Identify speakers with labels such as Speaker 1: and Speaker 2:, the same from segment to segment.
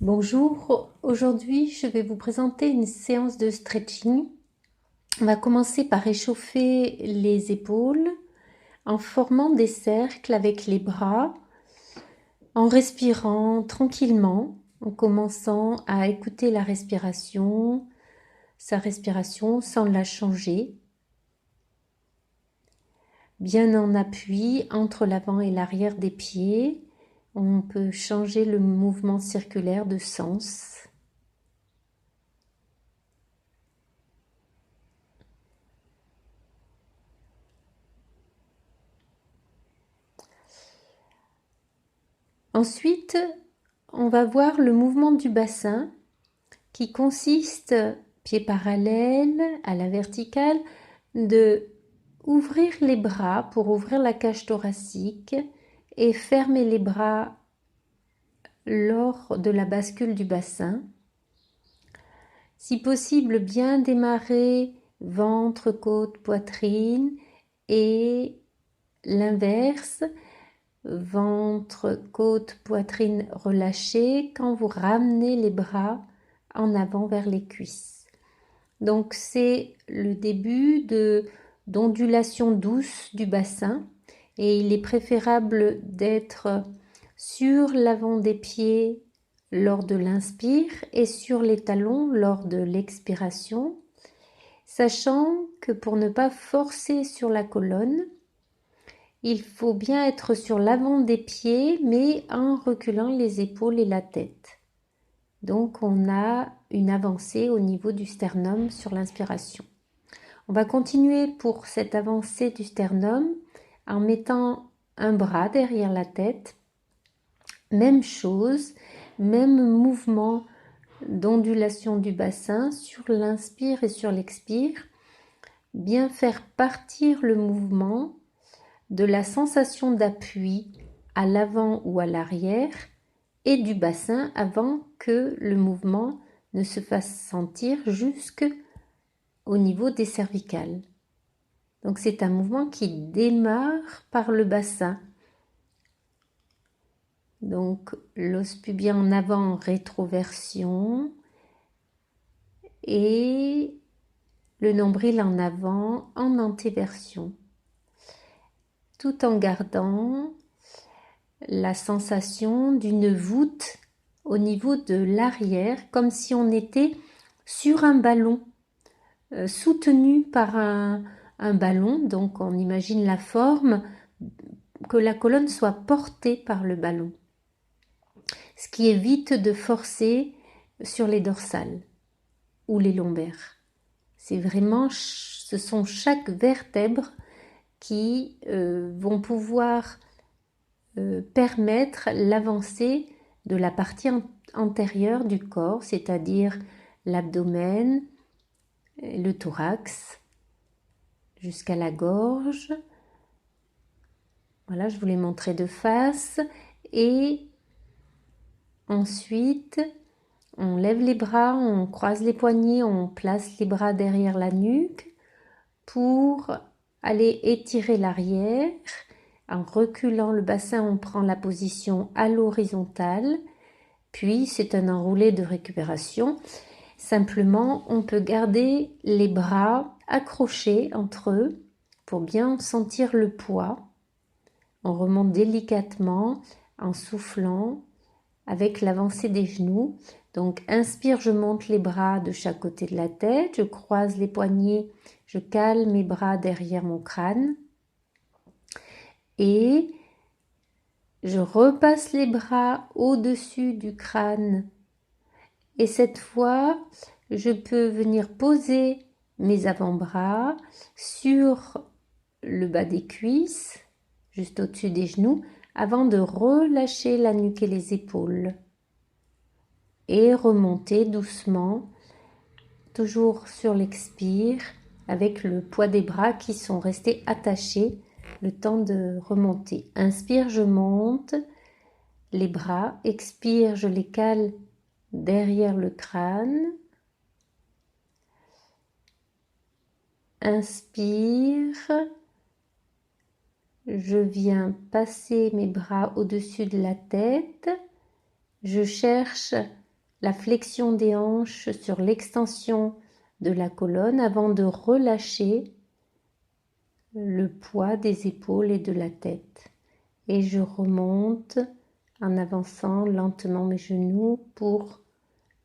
Speaker 1: Bonjour, aujourd'hui je vais vous présenter une séance de stretching. On va commencer par réchauffer les épaules en formant des cercles avec les bras, en respirant tranquillement, en commençant à écouter la respiration, sa respiration sans la changer. Bien en appui entre l'avant et l'arrière des pieds, on peut changer le mouvement circulaire de sens. Ensuite, on va voir le mouvement du bassin qui consiste, pieds parallèles à la verticale, de ouvrir les bras pour ouvrir la cage thoracique et fermer les bras lors de la bascule du bassin. Si possible, bien démarrer ventre, côte, poitrine et l'inverse, ventre, côte, poitrine relâchée quand vous ramenez les bras en avant vers les cuisses. Donc c'est le début d'ondulation douce du bassin et il est préférable d'être sur l'avant des pieds lors de l'inspire et sur les talons lors de l'expiration, sachant que pour ne pas forcer sur la colonne, il faut bien être sur l'avant des pieds, mais en reculant les épaules et la tête. Donc, on a une avancée au niveau du sternum sur l'inspiration. On va continuer pour cette avancée du sternum en mettant un bras derrière la tête. Même chose, même mouvement d'ondulation du bassin sur l'inspire et sur l'expire. Bien faire partir le mouvement de la sensation d'appui à l'avant ou à l'arrière et du bassin avant que le mouvement ne se fasse sentir jusqu'au niveau des cervicales. Donc c'est un mouvement qui démarre par le bassin. Donc l'os pubien en avant, rétroversion, et le nombril en avant, en antéversion, tout en gardant la sensation d'une voûte au niveau de l'arrière, comme si on était sur un ballon, soutenu par un ballon. Donc on imagine la forme, que la colonne soit portée par le ballon, ce qui évite de forcer sur les dorsales ou les lombaires. C'est vraiment, ce sont chaque vertèbre qui vont pouvoir permettre l'avancée de la partie antérieure du corps, c'est-à-dire l'abdomen, le thorax, jusqu'à la gorge. Voilà, je vous l'ai montré de face. Et ensuite, on lève les bras, on croise les poignets, on place les bras derrière la nuque pour aller étirer l'arrière. En reculant le bassin, on prend la position à l'horizontale. Puis, c'est un enroulé de récupération. Simplement, on peut garder les bras accrochés entre eux pour bien sentir le poids. On remonte délicatement en soufflant avec l'avancée des genoux. Donc, inspire, je monte les bras de chaque côté de la tête. Je croise les poignets, je cale mes bras derrière mon crâne. Et je repasse les bras au-dessus du crâne. Et cette fois, je peux venir poser mes avant-bras sur le bas des cuisses, juste au-dessus des genoux, avant de relâcher la nuque et les épaules. Et remonter doucement, toujours sur l'expire, avec le poids des bras qui sont restés attachés le temps de remonter. Inspire, je monte les bras. Expire, je les cale derrière le crâne. Inspire, je viens passer mes bras au-dessus de la tête. Je cherche la flexion des hanches sur l'extension de la colonne avant de relâcher le poids des épaules et de la tête. Et je remonte en avançant lentement mes genoux pour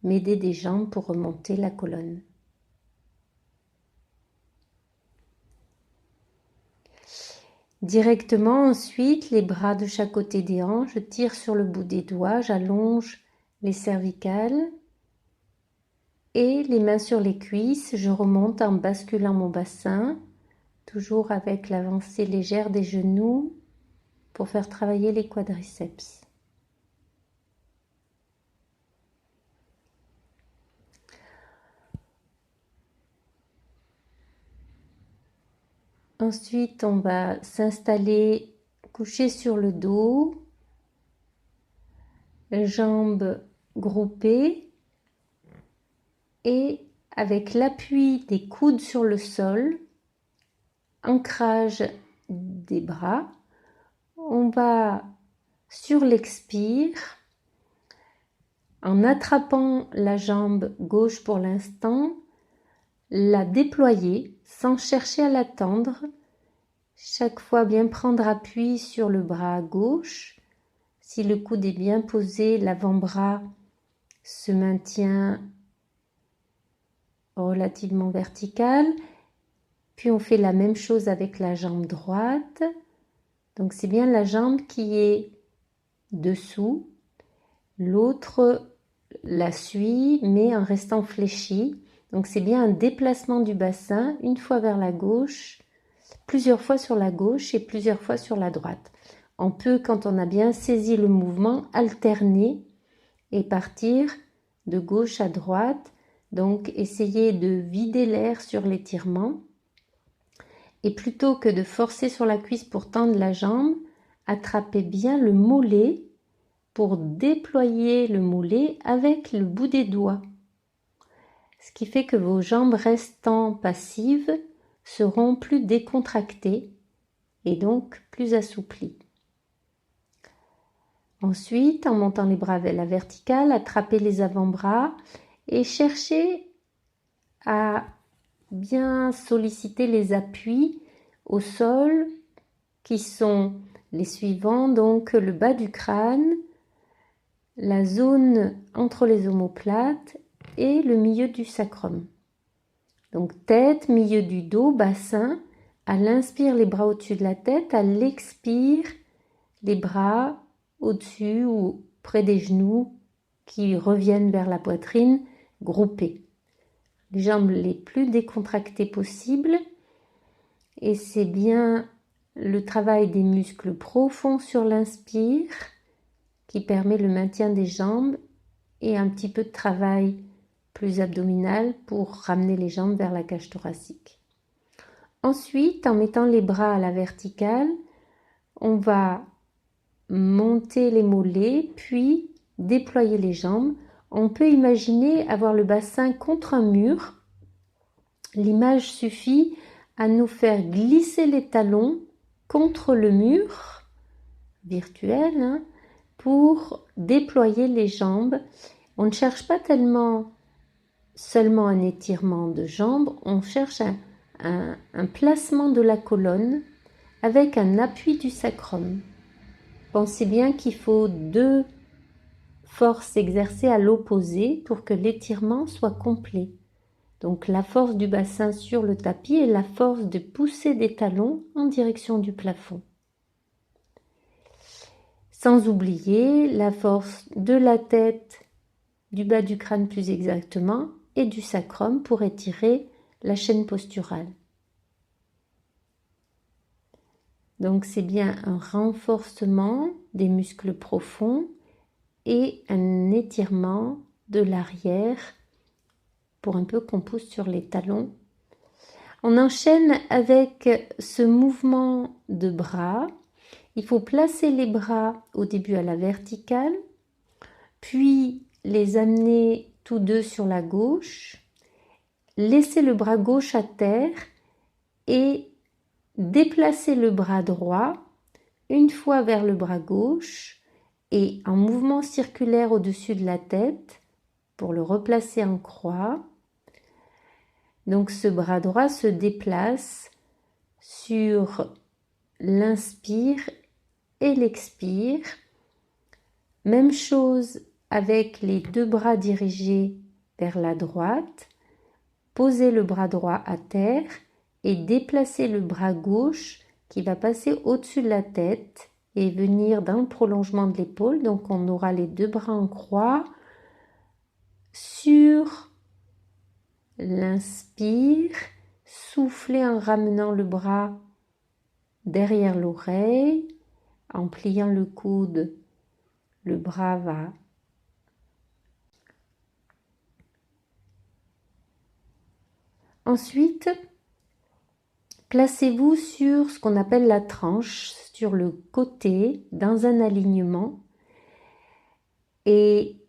Speaker 1: m'aider des jambes pour remonter la colonne. Directement ensuite, les bras de chaque côté des hanches, je tire sur le bout des doigts, j'allonge les cervicales et les mains sur les cuisses, je remonte en basculant mon bassin, toujours avec l'avancée légère des genoux pour faire travailler les quadriceps. Ensuite, on va s'installer couché sur le dos, les jambes groupées et avec l'appui des coudes sur le sol, ancrage des bras, on va sur l'expire, en attrapant la jambe gauche pour l'instant, la déployer sans chercher à la tendre. Chaque fois bien prendre appui sur le bras gauche. Si le coude est bien posé, l'avant-bras se maintient relativement vertical. Puis on fait la même chose avec la jambe droite. Donc c'est bien la jambe qui est dessous. L'autre la suit mais en restant fléchie. Donc c'est bien un déplacement du bassin, une fois vers la gauche, plusieurs fois sur la gauche et plusieurs fois sur la droite. On peut, quand on a bien saisi le mouvement, alterner et partir de gauche à droite. Donc essayer de vider l'air sur l'étirement. Et plutôt que de forcer sur la cuisse pour tendre la jambe, attrapez bien le mollet pour déployer le mollet avec le bout des doigts. Ce qui fait que vos jambes restant passives seront plus décontractées et donc plus assouplies. Ensuite, en montant les bras vers la verticale, attrapez les avant-bras et cherchez à bien solliciter les appuis au sol qui sont les suivants, donc le bas du crâne, la zone entre les omoplates et le milieu du sacrum. Donc tête, milieu du dos, bassin. À l'inspire, les bras au-dessus de la tête. À l'expire, les bras au-dessus ou près des genoux qui reviennent vers la poitrine, groupés. Les jambes les plus décontractées possibles. Et c'est bien le travail des muscles profonds sur l'inspire qui permet le maintien des jambes et un petit peu de travail plus abdominal pour ramener les jambes vers la cage thoracique. Ensuite, en mettant les bras à la verticale, on va monter les mollets, puis déployer les jambes. On peut imaginer avoir le bassin contre un mur. L'image suffit à nous faire glisser les talons contre le mur virtuel pour déployer les jambes. On ne cherche pas tellement seulement un étirement de jambes, on cherche un placement de la colonne avec un appui du sacrum. Pensez bien qu'il faut deux forces exercées à l'opposé pour que l'étirement soit complet. Donc la force du bassin sur le tapis et la force de pousser des talons en direction du plafond. Sans oublier la force de la tête, du bas du crâne plus exactement, et du sacrum pour étirer la chaîne posturale. Donc c'est bien un renforcement des muscles profonds et un étirement de l'arrière pour un peu qu'on pousse sur les talons. On enchaîne avec ce mouvement de bras. Il faut placer les bras au début à la verticale, puis les amener tous deux sur la gauche, laisser le bras gauche à terre et déplacer le bras droit une fois vers le bras gauche et en mouvement circulaire au-dessus de la tête, pour le replacer en croix. Donc ce bras droit se déplace sur l'inspire et l'expire. Même chose avec les deux bras dirigés vers la droite. Posez le bras droit à terre et déplacez le bras gauche qui va passer au-dessus de la tête et venir dans le prolongement de l'épaule. Donc on aura les deux bras en croix sur l'inspire. Soufflez en ramenant le bras derrière l'oreille. En pliant le coude, le bras va ensuite. Placez-vous sur ce qu'on appelle la tranche, sur le côté, dans un alignement. Et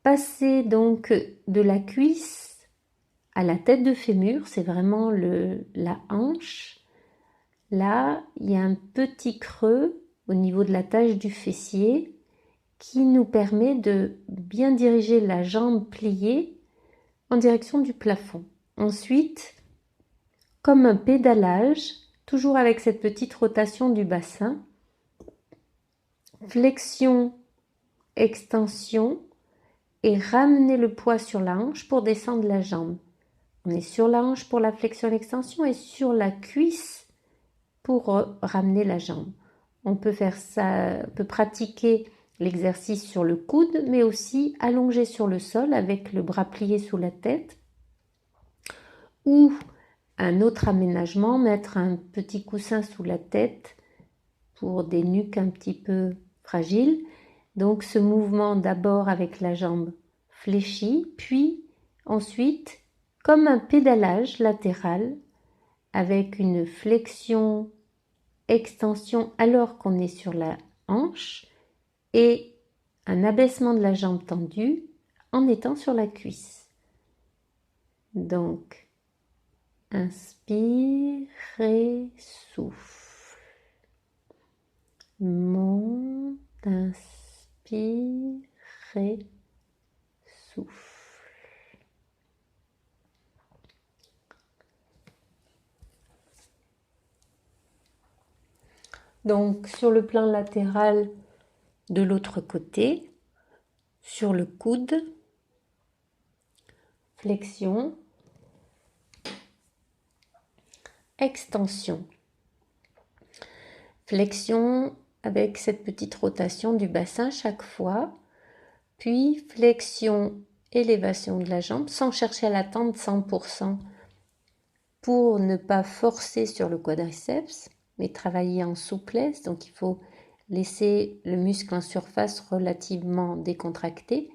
Speaker 1: passez donc de la cuisse à la tête de fémur, c'est vraiment la hanche. Là, il y a un petit creux au niveau de la tâche du fessier qui nous permet de bien diriger la jambe pliée en direction du plafond. Ensuite, comme un pédalage, toujours avec cette petite rotation du bassin, flexion, extension et ramener le poids sur la hanche pour descendre la jambe. On est sur la hanche pour la flexion et l'extension et sur la cuisse pour ramener la jambe. On peut faire ça, on peut pratiquer l'exercice sur le coude, mais aussi allongé sur le sol avec le bras plié sous la tête. Ou un autre aménagement, mettre un petit coussin sous la tête pour des nuques un petit peu fragiles. Donc ce mouvement d'abord avec la jambe fléchie, puis ensuite comme un pédalage latéral avec une flexion, extension alors qu'on est sur la hanche et un abaissement de la jambe tendue en étant sur la cuisse. Donc, inspire et souffle. Monte, inspire et souffle. Donc, sur le plan latéral de l'autre côté, sur le coude, flexion, extension. Flexion avec cette petite rotation du bassin chaque fois, puis flexion, élévation de la jambe sans chercher à l'atteindre 100% pour ne pas forcer sur le quadriceps, mais travailler en souplesse. Donc il faut laisser le muscle en surface relativement décontracté.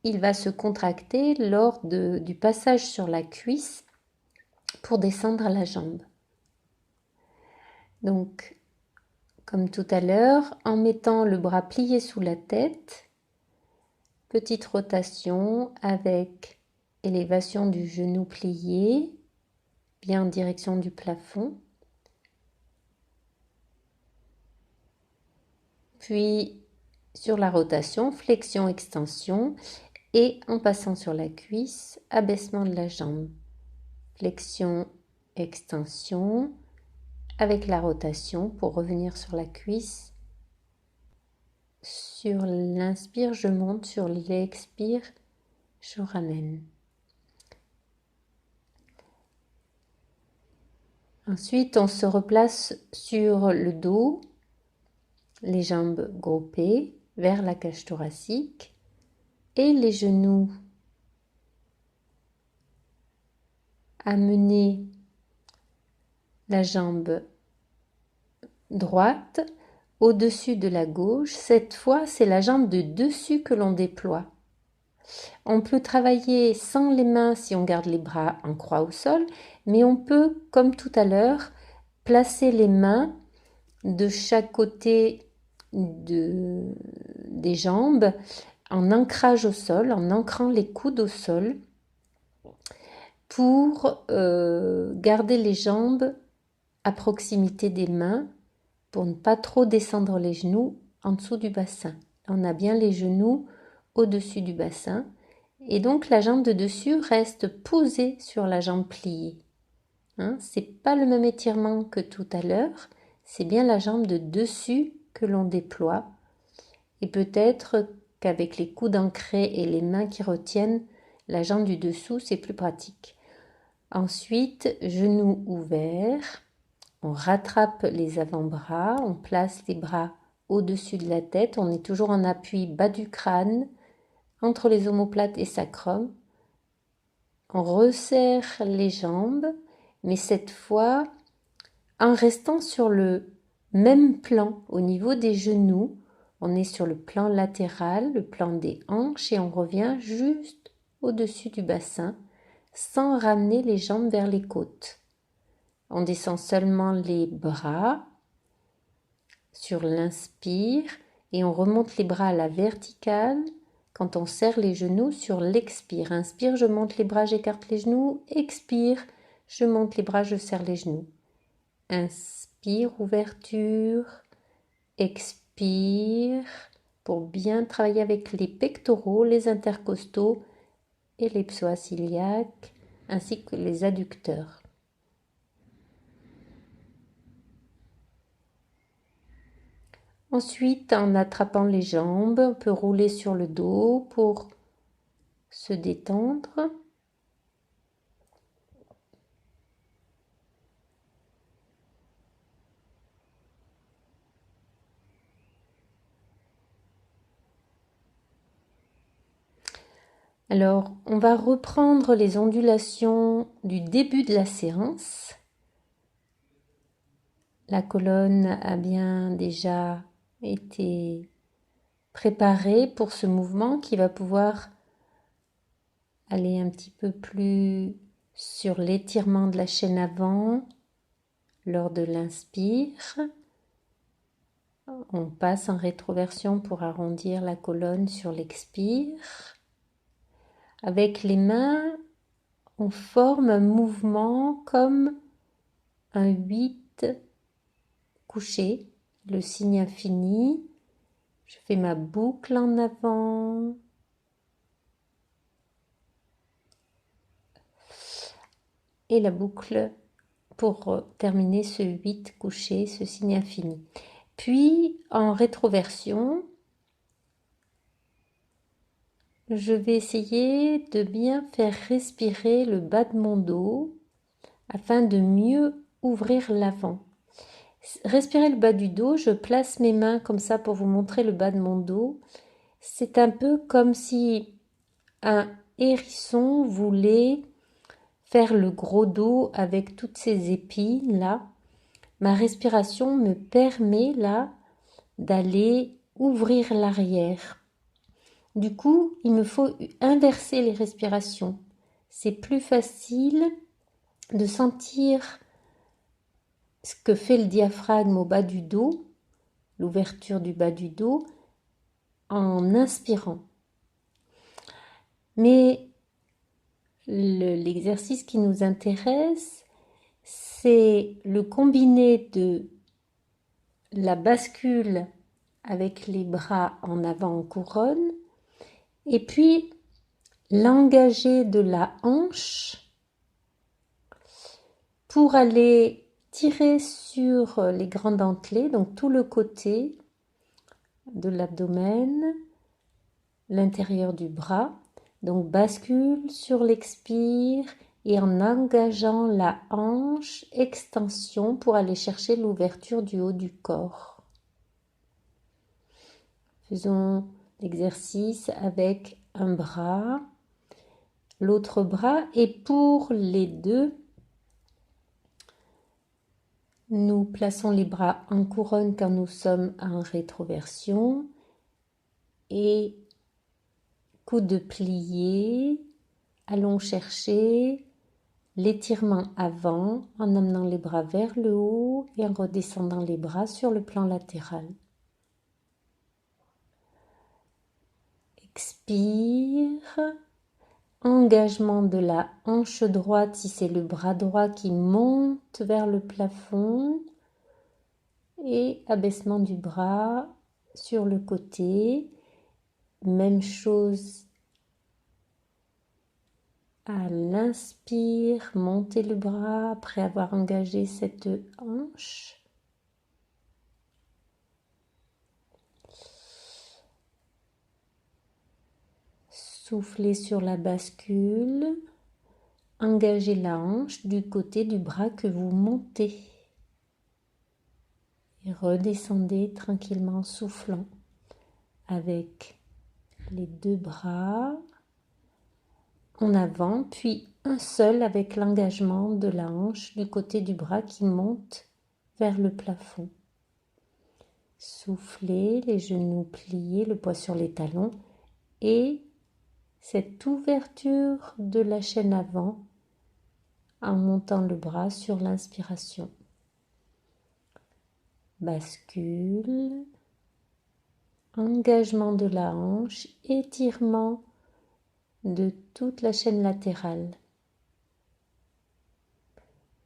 Speaker 1: Il va se contracter lors du passage sur la cuisse pour descendre la jambe. Donc, comme tout à l'heure, en mettant le bras plié sous la tête, petite rotation avec élévation du genou plié, bien en direction du plafond. Puis, sur la rotation, flexion, extension et en passant sur la cuisse, abaissement de la jambe. Flexion, extension, avec la rotation pour revenir sur la cuisse. Sur l'inspire, je monte, sur l'expire, je ramène. Ensuite, on se replace sur le dos, les jambes groupées vers la cage thoracique et les genoux amener la jambe droite au-dessus de la gauche. Cette fois, c'est la jambe de dessus que l'on déploie. On peut travailler sans les mains si on garde les bras en croix au sol, mais on peut, comme tout à l'heure, placer les mains de chaque côté des jambes en ancrage au sol, en ancrant les coudes au sol pour garder les jambes à proximité des mains pour ne pas trop descendre les genoux en dessous du bassin. On a bien les genoux au-dessus du bassin. Et donc la jambe de dessus reste posée sur la jambe pliée. Hein, c'est pas le même étirement que tout à l'heure, c'est bien la jambe de dessus que l'on déploie. Et peut-être qu'avec les coudes ancrés et les mains qui retiennent, la jambe du dessous, c'est plus pratique. Ensuite, genoux ouverts, on rattrape les avant-bras, on place les bras au-dessus de la tête, on est toujours en appui bas du crâne, entre les omoplates et sacrum. On resserre les jambes, mais cette fois en restant sur le même plan au niveau des genoux. On est sur le plan latéral, le plan des hanches et on revient juste au-dessus du bassin sans ramener les jambes vers les côtes. On descend seulement les bras sur l'inspire et on remonte les bras à la verticale quand on serre les genoux sur l'expire. Inspire, je monte les bras, j'écarte les genoux. Expire, je monte les bras, je serre les genoux. Inspire, ouverture. Expire pour bien travailler avec les pectoraux, les intercostaux et les psoas-iliaques ainsi que les adducteurs. Ensuite, en attrapant les jambes, on peut rouler sur le dos pour se détendre. Alors, on va reprendre les ondulations du début de la séance. La colonne a bien déjà été préparée pour ce mouvement qui va pouvoir aller un petit peu plus sur l'étirement de la chaîne avant lors de l'inspire. On passe en rétroversion pour arrondir la colonne sur l'expire. Avec les mains, on forme un mouvement comme un 8 couché, le signe infini. Je fais ma boucle en avant. Et la boucle pour terminer ce 8 couché, ce signe infini. Puis, en rétroversion, je vais essayer de bien faire respirer le bas de mon dos afin de mieux ouvrir l'avant. Respirer le bas du dos, je place mes mains comme ça pour vous montrer le bas de mon dos. C'est un peu comme si un hérisson voulait faire le gros dos avec toutes ces épines là. Ma respiration me permet là d'aller ouvrir l'arrière. Du coup, il me faut inverser les respirations. C'est plus facile de sentir ce que fait le diaphragme au bas du dos, l'ouverture du bas du dos, en inspirant. Mais l'exercice qui nous intéresse, c'est le combiné de la bascule avec les bras en avant en couronne et puis l'engagé de la hanche pour aller tirer sur les grands dentelés, donc tout le côté de l'abdomen, l'intérieur du bras. Donc bascule sur l'expire et en engageant la hanche, extension pour aller chercher l'ouverture du haut du corps. Faisons l'exercice avec un bras, l'autre bras et pour les deux, nous plaçons les bras en couronne quand nous sommes en rétroversion et coude plié, allons chercher l'étirement avant en amenant les bras vers le haut et en redescendant les bras sur le plan latéral. Expire, engagement de la hanche droite si c'est le bras droit qui monte vers le plafond et abaissement du bras sur le côté. Même chose à l'inspire, montez le bras après avoir engagé cette hanche. Soufflez sur la bascule. Engagez la hanche du côté du bras que vous montez. Et redescendez tranquillement en soufflant avec les deux bras en avant, puis un seul avec l'engagement de la hanche du côté du bras qui monte vers le plafond. Soufflez, les genoux pliés, le poids sur les talons et cette ouverture de la chaîne avant en montant le bras sur l'inspiration. Bascule, engagement de la hanche, étirement de toute la chaîne latérale.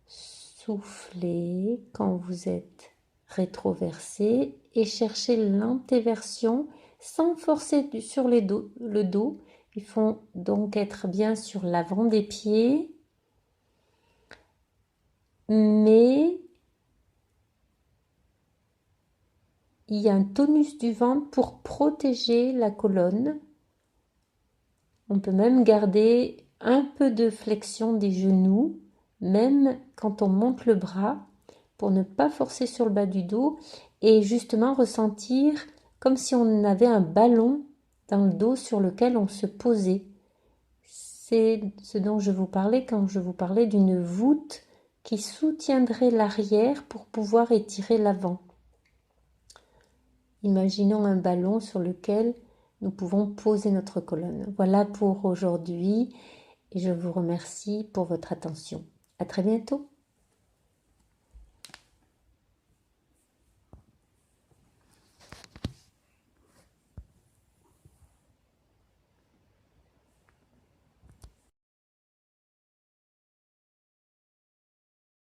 Speaker 1: Soufflez quand vous êtes rétroversé et cherchez l'antéversion sans forcer sur le dos. Il faut donc être bien sur l'avant des pieds, mais il y a un tonus du ventre pour protéger la colonne. On peut même garder un peu de flexion des genoux, même quand on monte le bras, pour ne pas forcer sur le bas du dos et justement ressentir comme si on avait un ballon dans le dos sur lequel on se posait. C'est ce dont je vous parlais quand je vous parlais d'une voûte qui soutiendrait l'arrière pour pouvoir étirer l'avant. Imaginons un ballon sur lequel nous pouvons poser notre colonne. Voilà pour aujourd'hui et je vous remercie pour votre attention. À très bientôt.